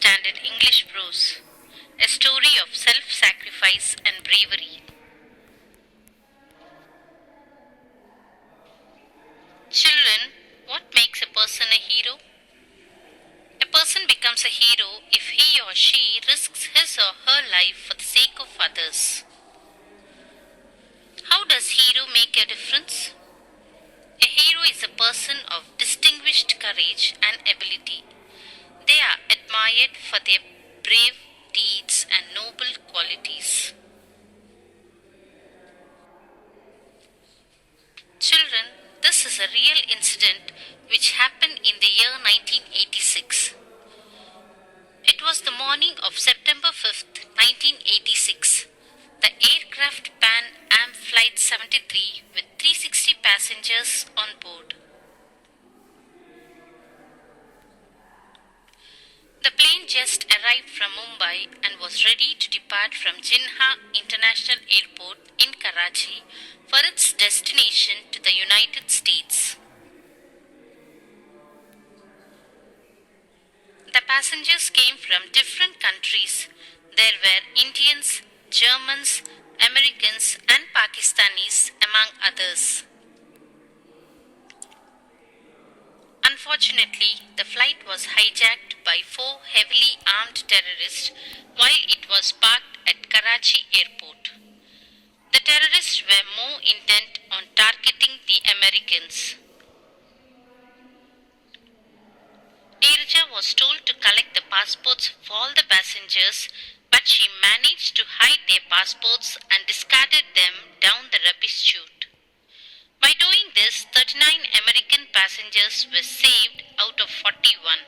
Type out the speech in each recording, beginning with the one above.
Standard English Prose, a story of self-sacrifice and bravery. Children, what makes a person a hero? A person becomes a hero if he or she risks his or her life for the sake of others. How does hero make a difference? A hero is a person of distinguished courage and ability. They are admired for their brave deeds and noble qualities. Children, this is a real incident which happened in the year 1986. It was the morning of September 5th, 1986. The aircraft Pan Am Flight 73 with 360 passengers on board. The plane just arrived from Mumbai and was ready to depart from Jinnah International Airport in Karachi for its destination to the United States. The passengers came from different countries. There were Indians, Germans, Americans, and Pakistanis, among others. Unfortunately, the flight was hijacked by 4 heavily armed terrorists while it was parked at Karachi Airport. The terrorists were more intent on targeting the Americans. Neerja was told to collect the passports of all the passengers, but she managed to hide their passports and discarded them down the rubbish chute. By doing this, 39 American passengers were saved out of 41.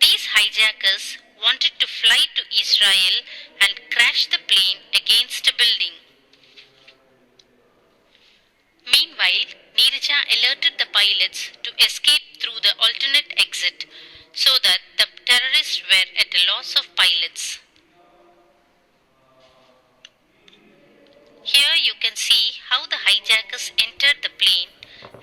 These hijackers wanted to fly to Israel and crash the plane against a building. Meanwhile, Neerja alerted the pilots to escape through the alternate exit so that the terrorists were at a loss of pilots. Here you can see how the hijackers entered the plane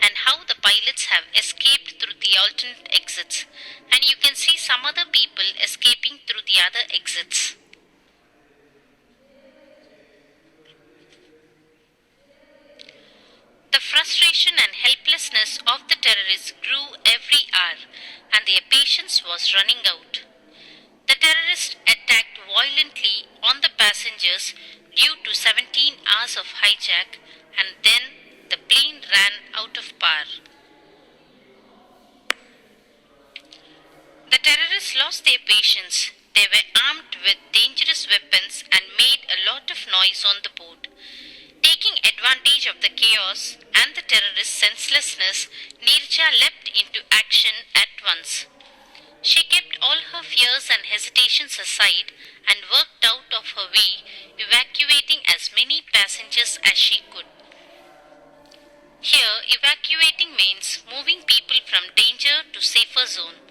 and how the pilots have escaped through the alternate exits, and you can see some other people escaping through the other exits. The frustration and helplessness of the terrorists grew every hour, and their patience was running out. The terrorists attacked violently on the passengers due to 17 hours of hijack, and then the plane ran out of power. The terrorists lost their patience. They were armed with dangerous weapons and made a lot of noise on the board. Taking advantage of the chaos and the terrorists' senselessness, Neerja leapt into action at once. She kept all her fears and hesitations aside and worked out of her way, evacuating as many passengers as she could. Here, evacuating means moving people from danger to safer zone.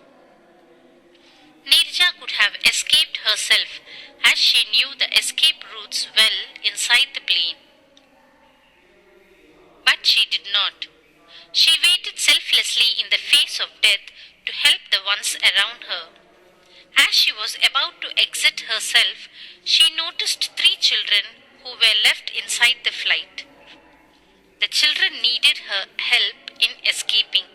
Neerja could have escaped herself as she knew the escape routes well inside the plane. But she did not. She waited selflessly in the face of death to help the ones around her. As she was about to exit herself, she noticed 3 children who were left inside the flight. The children needed her help in escaping.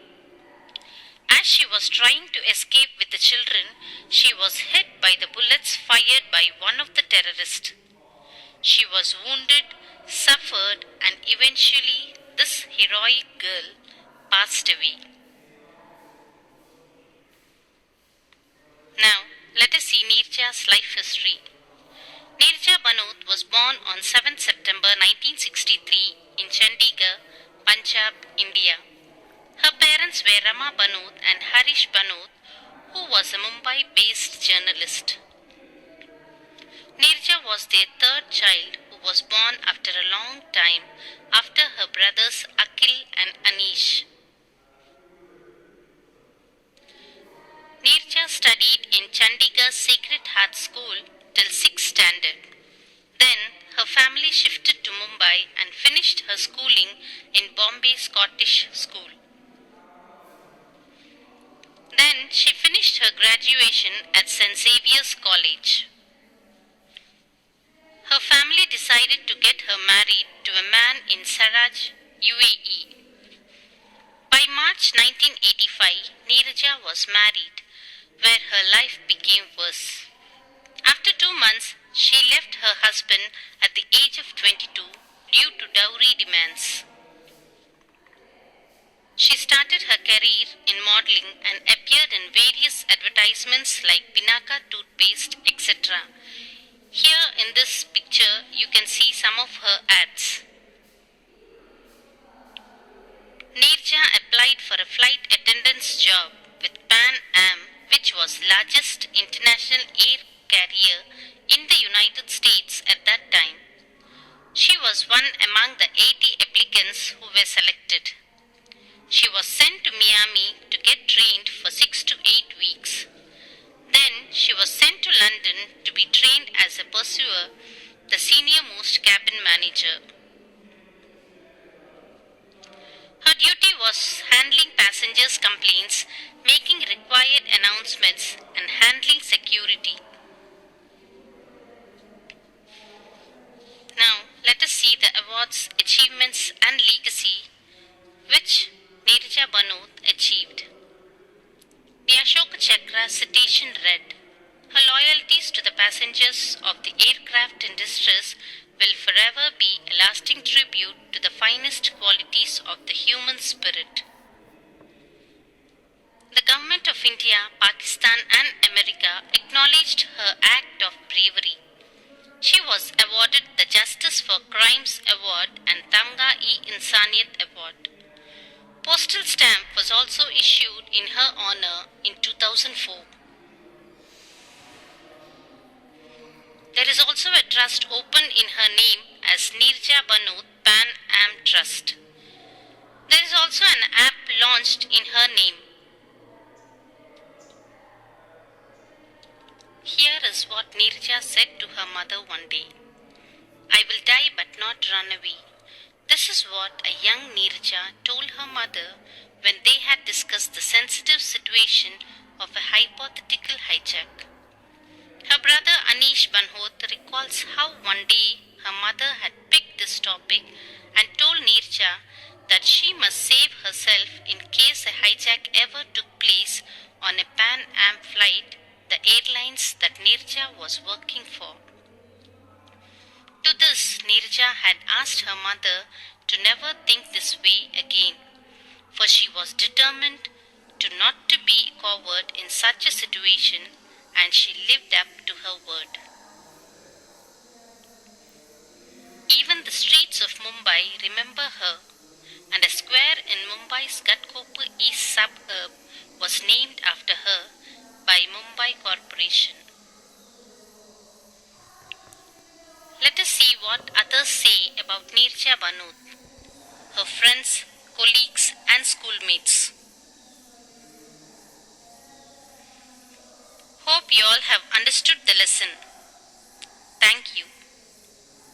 As she was trying to escape with the children, she was hit by the bullets fired by one of the terrorists. She was wounded, suffered, and eventually this heroic girl passed away. Now, let us see Neerja's life history. Neerja Banoot was born on 7th September 1963 in Chandigarh, Punjab, India. Her parents were Rama Banoot and Harish Banoot, who was a Mumbai-based journalist. Neerja was their 3rd child, who was born after a long time after her brothers Akhil and Anish. Neerja studied in Chandigarh Sacred Heart School till 6th standard. Then her family shifted to Mumbai and finished her schooling in Bombay Scottish School. Then she finished finished her graduation at St. Xavier's College. Her family decided to get her married to a man in Saraj, UAE. By March 1985, Neeraja was married, where her life became worse. After 2 months, she left her husband at the age of 22 due to dowry demands. She started her career in modeling and appeared in various advertisements like Pinaka toothpaste, etc. Here in this picture, you can see some of her ads. Neeraja applied for a flight attendant's job with Pan Am, which was largest international air carrier in the United States at that time. She was one among the 80 applicants who were selected. She was sent to Miami to get trained for 6 to 8 weeks. Then she was sent to London to be trained as a pursuer, the senior most cabin manager. Her duty was handling passengers' complaints, making required announcements, and handling security. Now, let us see the awards, achievements, and legacy which Neeraja Bhanot achieved. The Ashoka Chakra citation read, "Her loyalties to the passengers of the aircraft in distress will forever be a lasting tribute to the finest qualities of the human spirit." The Government of India, Pakistan, and America acknowledged her act of bravery. She was awarded the Justice for Crimes Award and Tamga-e-Insaniyat Award. Postal stamp was also issued in her honor in 2004. There is also a trust opened in her name as Neeraja Bhanot Pan Am Trust. There is also an app launched in her name. Here is what Neeraja said to her mother one day. "I will die but not run away." This is what a young Neeraja told her mother when they had discussed the sensitive situation of a hypothetical hijack. Her brother Anish Bhanot recalls how one day her mother had picked this topic and told Neeraja that she must save herself in case a hijack ever took place on a Pan Am flight, the airlines that Neeraja was working for. To this, Neeraja had asked her mother to never think this way again, for she was determined to not to be coward in such a situation, and she lived up to her word. Even the streets of Mumbai remember her, and a square in Mumbai's Ghatkopar East suburb was named after her by Mumbai Corporation. Let us see what others say about Neeraja Bhanot, her friends, colleagues, and schoolmates. Hope you all have understood the lesson. Thank you.